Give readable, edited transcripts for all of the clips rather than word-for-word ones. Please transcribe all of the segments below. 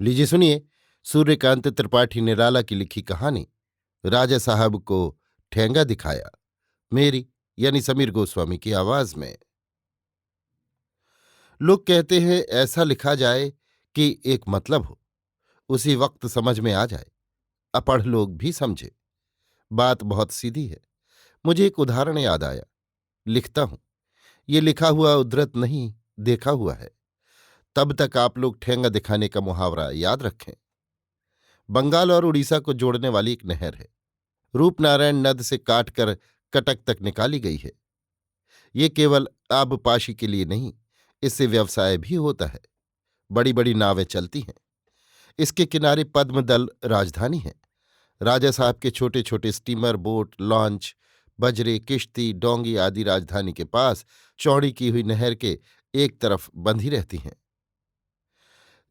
लीजिए सुनिए। सूर्यकांत त्रिपाठी निराला की लिखी कहानी राजा साहब को ठेंगा दिखाया, मेरी यानी समीर गोस्वामी की आवाज में। लोग कहते हैं ऐसा लिखा जाए कि एक मतलब हो, उसी वक्त समझ में आ जाए, अपढ़ लोग भी समझे। बात बहुत सीधी है। मुझे एक उदाहरण याद आया, लिखता हूं। ये लिखा हुआ उद्धृत नहीं, देखा हुआ है। तब तक आप लोग ठेंगा दिखाने का मुहावरा याद रखें। बंगाल और उड़ीसा को जोड़ने वाली एक नहर है। रूपनारायण नद से काटकर कटक तक निकाली गई है। ये केवल आबपाशी के लिए नहीं, इससे व्यवसाय भी होता है। बड़ी बड़ी नावें चलती हैं। इसके किनारे पद्मदल राजधानी है। राजा साहब के छोटे छोटे स्टीमर, बोट, लॉन्च, बजरे, किश्ती, डोंगी आदि राजधानी के पास चौड़ी की हुई नहर के एक तरफ बंधी रहती हैं।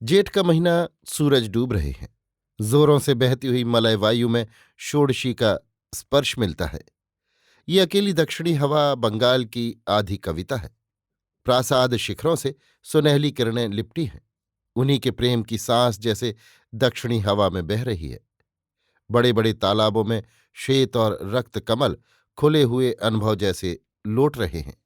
जेठ का महीना, सूरज डूब रहे हैं। जोरों से बहती हुई मलय वायु में षोडशी का स्पर्श मिलता है। ये अकेली दक्षिणी हवा बंगाल की आधी कविता है। प्रासाद शिखरों से सुनहली किरणें लिपटी हैं। उन्हीं के प्रेम की सांस जैसे दक्षिणी हवा में बह रही है। बड़े बड़े तालाबों में श्वेत और रक्त कमल खुले हुए अनुभव जैसे लौट रहे हैं।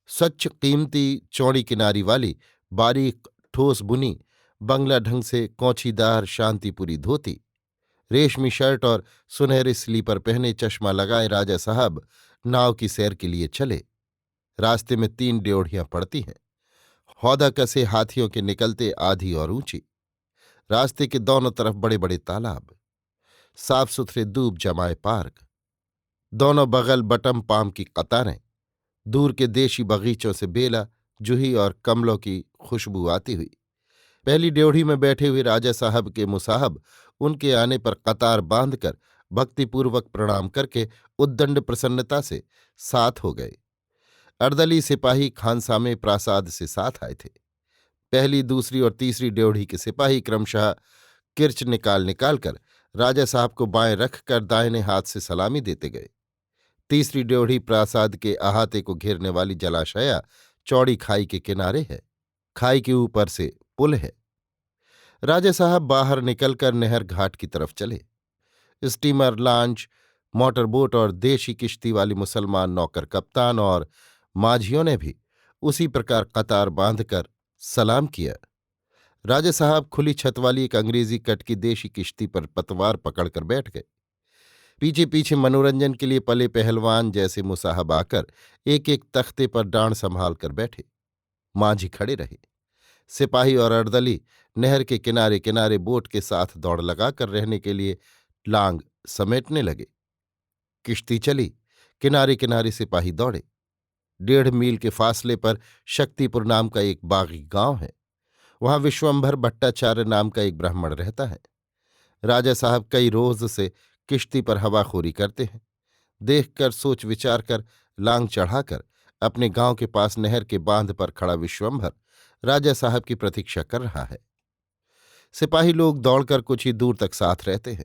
स्वच्छ, कीमती, चौड़ी किनारी वाली, बारीक, ठोस बुनी, बंगला ढंग से कौछीदार शांतिपुरी धोती, रेशमी शर्ट और सुनहरे स्लीपर पहने चश्मा लगाए राजा साहब नाव की सैर के लिए चले। रास्ते में 3 ड्योढ़ियां पड़ती हैं। हौदा कसे हाथियों के निकलते आधी और ऊंची। रास्ते के दोनों तरफ बड़े बड़े तालाब, साफ सुथरे दूब जमाए पार्क, दोनों बगल बटम पाम की कतारें। दूर के देशी बगीचों से बेला, जूही और कमलों की खुशबू आती हुई। पहली ड्योढ़ी में बैठे हुए राजा साहब के मुसाहब उनके आने पर कतार बांधकर भक्तिपूर्वक प्रणाम करके उद्दंड प्रसन्नता से साथ हो गए। अर्दली सिपाही खानसामे प्रासाद से साथ आए थे। पहली, दूसरी और तीसरी ड्योढ़ी के सिपाही क्रमशः किर्च निकाल निकाल कर राजा साहब को बाएं रखकर दाहिने हाथ से सलामी देते गए। तीसरी ड्योढ़ी प्रासाद के अहाते को घेरने वाली जलाशया चौड़ी खाई के किनारे है। खाई के ऊपर से पुल है। राजा साहब बाहर निकलकर नहर घाट की तरफ चले। स्टीमर, लॉन्च, मोटरबोट और देशी किश्ती वाली मुसलमान नौकर कप्तान और माझियों ने भी उसी प्रकार कतार बांधकर सलाम किया। राजा साहब खुली छत वाली एक अंग्रेजी कट की देशी किश्ती पर पतवार पकड़कर बैठ गए। पीछे पीछे मनोरंजन के लिए पले पहलवान जैसे मुसाहब आकर एक एक तख्ते पर डांड संभाल कर बैठे। माझी खड़े रहे। सिपाही और अर्दली नहर के किनारे किनारे बोट के साथ दौड़ लगाकर रहने के लिए लांग समेटने लगे। किश्ती चली। किनारे किनारे सिपाही दौड़े। 1.5 मील के फासले पर शक्तिपुर नाम का एक बागी गांव है। वहां विश्वंभर भट्टाचार्य नाम का एक ब्राह्मण रहता है। राजा साहब कई रोज से किश्ती पर हवाखोरी करते हैं। देखकर, सोच विचार कर, लांग चढ़ाकर अपने गांव के पास नहर के बांध पर खड़ा विश्वंभर राजा साहब की प्रतीक्षा कर रहा है। सिपाही लोग दौड़कर कुछ ही दूर तक साथ रहते हैं।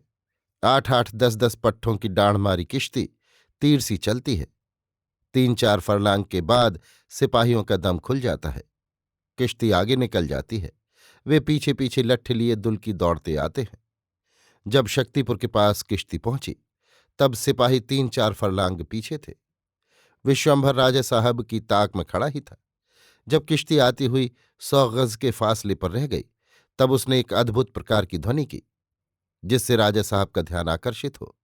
8-8, 10-10 पट्ठों की डांड मारी किश्ती तीर सी चलती है। 3-4 फरलांग के बाद सिपाहियों का दम खुल जाता है। किश्ती आगे निकल जाती है। वे पीछे पीछे लट्ठ लिए दुलकी दौड़ते आते हैं। जब शक्तिपुर के पास किश्ती पहुंची, तब सिपाही 3-4 फरलांग पीछे थे। विश्वंभर राजा साहब की ताक में खड़ा ही था। जब किश्ती आती हुई 100 गज के फासले पर रह गई, तब उसने एक अद्भुत प्रकार की ध्वनि की, जिससे राजा साहब का ध्यान आकर्षित हो।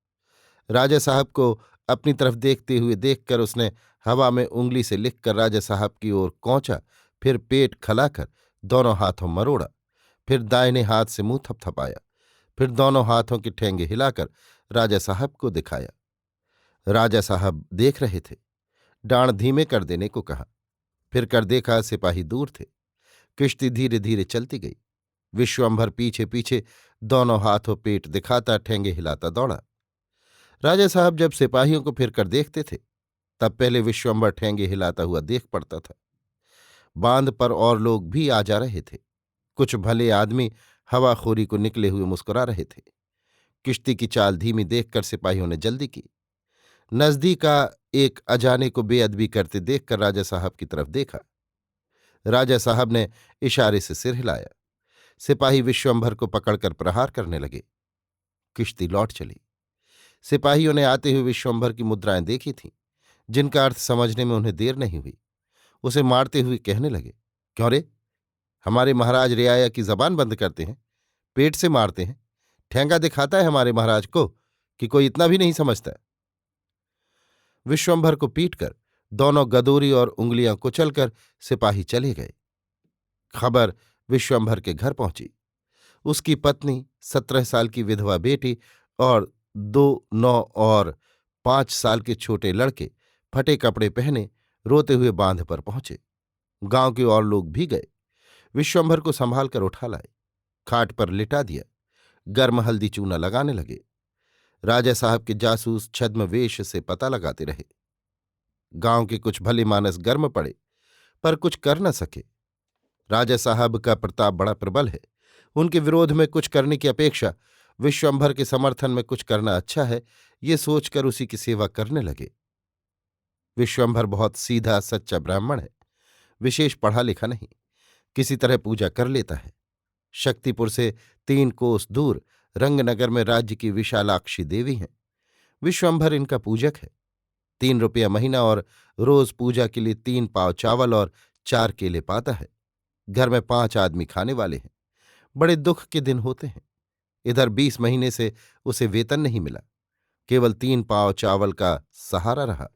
राजा साहब को अपनी तरफ देखते हुए देखकर उसने हवा में उंगली से लिखकर राजा साहब की ओर कौंचा, फिर पेट खलाकर दोनों हाथों मरोड़ा, फिर दाहिने हाथ से मुंह थपथपाया, फिर दोनों हाथों के ठेंगे हिलाकर राजा साहब को दिखाया। राजा साहब देख रहे थे। डांड धीमे कर देने को कहा, फिर कर देखा, सिपाही दूर थे। किश्ती धीरे धीरे चलती गई। विश्वंभर पीछे पीछे दोनों हाथों पेट दिखाता ठेंगे हिलाता दौड़ा। राजा साहब जब सिपाहियों को फिर कर देखते थे, तब पहले विश्वंभर ठेंगे हिलाता हुआ देख पड़ता था। बांध पर और लोग भी आ जा रहे थे। कुछ भले आदमी हवाखोरी को निकले हुए मुस्कुरा रहे थे। किश्ती की चाल धीमी देखकर सिपाहियों ने जल्दी की। नजदीका एक अजाने को बेअदबी करते देखकर राजा साहब की तरफ देखा। राजा साहब ने इशारे से सिर हिलाया। सिपाही विश्वंभर को पकड़कर प्रहार करने लगे। किश्ती लौट चली। सिपाहियों ने आते हुए विश्वंभर की मुद्राएं देखी थीं, जिनका अर्थ समझने में उन्हें देर नहीं हुई। उसे मारते हुए कहने लगे, क्यों रे, हमारे महाराज रियाया की जबान बंद करते हैं, पेट से मारते हैं। ठेंगा दिखाता है हमारे महाराज को कि कोई इतना भी नहीं समझता। विश्वंभर को पीटकर दोनों गदोरी और उंगलियां कुचलकर सिपाही चले गए। खबर विश्वंभर के घर पहुंची। उसकी पत्नी, 17 साल की विधवा बेटी और 2, 9 और 5 साल के छोटे लड़के फटे कपड़े पहने रोते हुए बांध पर पहुंचे। गांव के और लोग भी गए। विश्वंभर को संभाल कर उठा लाए, खाट पर लिटा दिया, गर्म हल्दी चूना लगाने लगे। राजा साहब के जासूस छद्म वेश से पता लगाते रहे। गांव के कुछ भले मानस गर्म पड़े, पर कुछ कर न सके। राजा साहब का प्रताप बड़ा प्रबल है। उनके विरोध में कुछ करने की अपेक्षा विश्वंभर के समर्थन में कुछ करना अच्छा है, ये सोचकर उसी की सेवा करने लगे। विश्वंभर बहुत सीधा सच्चा ब्राह्मण है, विशेष पढ़ा लिखा नहीं, किसी तरह पूजा कर लेता है। शक्तिपुर से 3 कोस दूर रंगनगर में राज्य की विशालाक्षी देवी हैं। विश्वंभर इनका पूजक है। 3 रुपया महीना और रोज पूजा के लिए 3 पाव चावल और 4 केले पाता है। घर में 5 आदमी खाने वाले हैं। बड़े दुख के दिन होते हैं। इधर 20 महीने से उसे वेतन नहीं मिला, केवल 3 पाव चावल का सहारा रहा।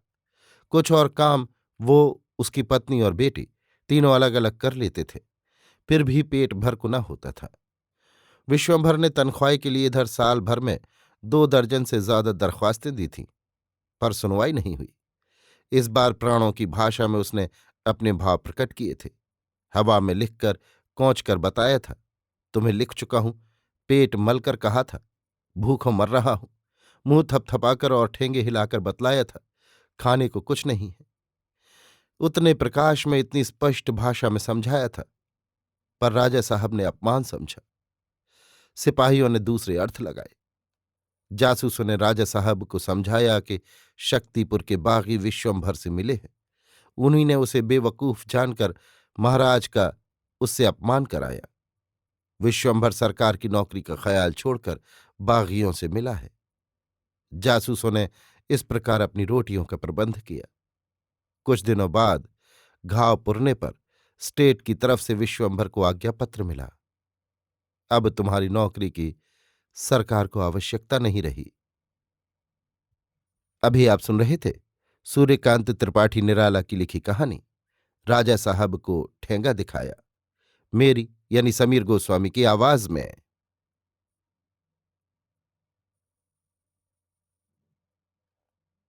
कुछ और काम वो, उसकी पत्नी और बेटी तीनों अलग अलग कर लेते थे, फिर भी पेट भर को न होता था। विश्वंभर ने तनख्वाही के लिए इधर साल भर में 2 दर्जन से ज्यादा दरख्वास्तें दी थीं, पर सुनवाई नहीं हुई। इस बार प्राणों की भाषा में उसने अपने भाव प्रकट किए थे। हवा में लिखकर कौंच कर बताया था, तुम्हें लिख चुका हूं, पेट मलकर कहा था, भूखों मर रहा हूं, मुंह थपथपाकर और ठेंगे हिलाकर बतलाया था, खाने को कुछ नहीं है। उतने प्रकाश में इतनी स्पष्ट भाषा में समझाया था, पर राजा साहब ने अपमान समझा। सिपाहियों ने दूसरे अर्थ लगाए। जासूसों ने राजा साहब को समझाया कि शक्तिपुर के बागी विश्वंभर से मिले हैं। उन्हीं ने उसे बेवकूफ जानकर महाराज का उससे अपमान कराया। विश्वंभर सरकार की नौकरी का ख्याल छोड़कर बागियों से मिला है। जासूसों ने इस प्रकार अपनी रोटियों का प्रबंध किया। कुछ दिनों बाद घाव पुरने पर स्टेट की तरफ से विश्वंभर को आज्ञापत्र मिला। अब तुम्हारी नौकरी की सरकार को आवश्यकता नहीं रही। अभी आप सुन रहे थे सूर्यकांत त्रिपाठी निराला की लिखी कहानी राजा साहब को ठेंगा दिखाया, मेरी यानी समीर गोस्वामी की आवाज में।